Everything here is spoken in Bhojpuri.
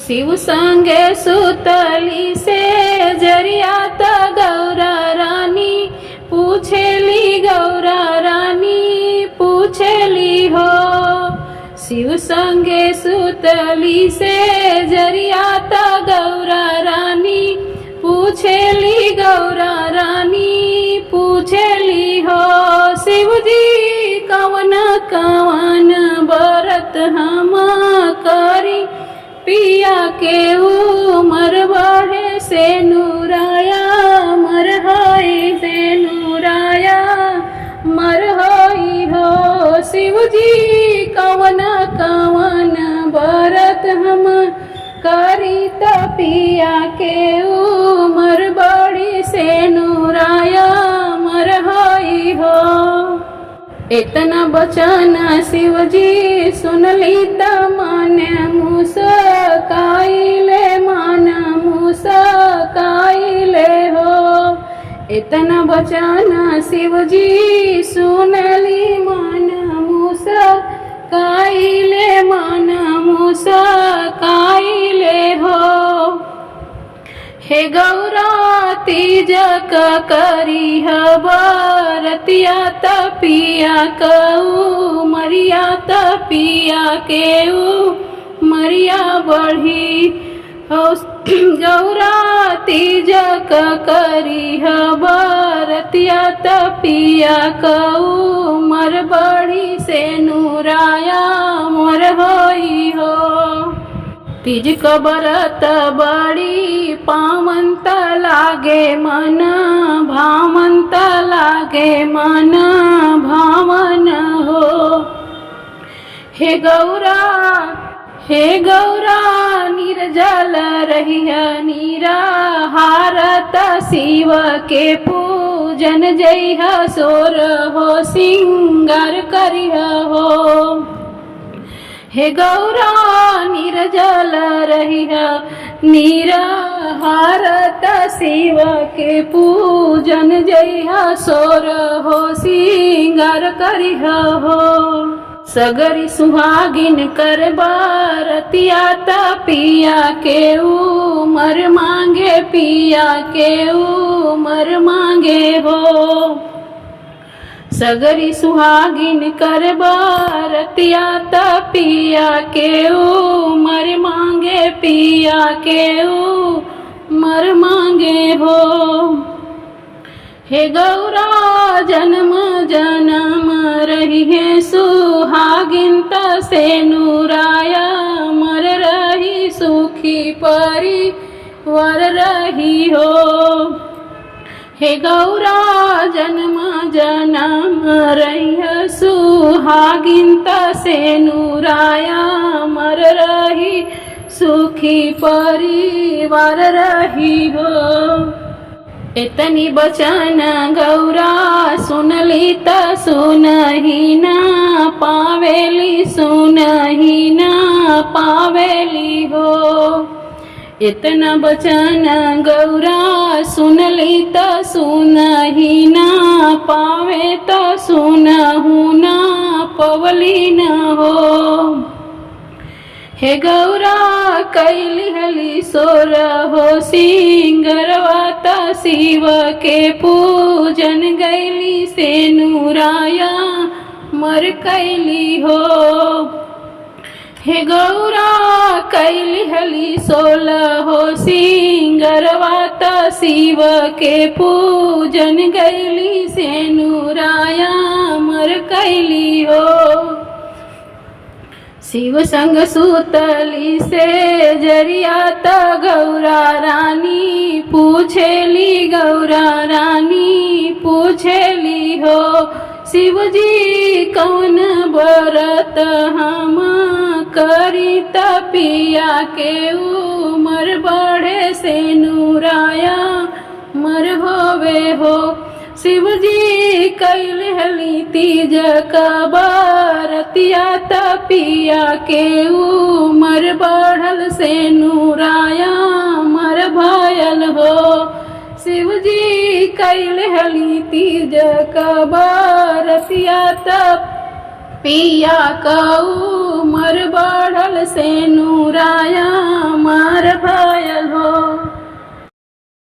शिव संगे सुतली से जरिया त गौरा रानी पूछेली, गौरा रानी पूछेली हो। शिव संगे सुतली से जरिया त गौरा रानी पूछेली, गौरा रानी पूछेली हो। शिव जी कवन कवन बरत हम करी पिया के उमर बढ़े से नूराया मर होई, से नूराया मर होई हो। शिव जी कवन कवन बरत हम करी त पिया के उमर बढ़ी से नूराया मर होई हो। इतना बचन शिव जी सुनली त मन मुस्काइले, मन मुस्काइले हो। इतना बचन शिव जी सुनली मन मुस्काइले, मन मुस्काइले हो। हे गौरा तीजक करी बरतिया त पिया कऊ मरिया त पिया के मरिया बढ़ी हो। गौरा तीजक करी बरतिया त पिया कऊ मर बढ़ी से नूराया मर होई हो। तीज क बरत बड़ी पावंत लागे मन, भावंत लागे मन भावन हो। हे गौरा, हे गौरा निर्जल रहिया नीरा हारत शिव के पूजन जइह सोर हो सिंगार करिह हो। हे गौरा निर्जल रहिह निराहारत शिव के पूजन जइह सोर हो सिंगार करिह हो। सगरी सुहागिन कर बरतिया त पिया के उमर मांगे, पिया के उमर मांगे हो। सगरी सुहागिन कर बरतिया त पिया के उमर मांगे, पिया के उमर मांगे हो। हे गौरा जन्म जन्म रहिए सुहागिन त से नूराया मर रही सुखी परिवार रही हो। हे गौरा जन्म जन्म रहिय सुहागिन त से नूराया मर रही सुखी परिवार रही हो। इतनी बचन गौरा सुनली त सुनही ना पावेली, सुनही ना पावेली हो। इतना बचन गौरा सुनली त सुनही ना पावे त सुनहु ना पवली न हो। हे गौरा कैली हली सोर हो सिंगरवा त शिव के पूजन गैली से नूराया मर कैली हो। हे गौरा कैली हली सोल हो सिंगरवा त शिव के पूजन गैली से नूराया मर कैली हो। शिव संग सुतली से जरिया त गौरा रानी पूछेली, गौरा रानी पूछेली हो। शिव जी कौन बरत हम करी त पिया के उमर बढ़े से नूराया मर होवे हो। शिव जी कैल हली तीज का बरतिया त पिया के उमर बढ़ल से नूराया मर भयल हो। शिव जी कैल हली तीज का बरतिया त पिया का उमर बढ़ल से नूराया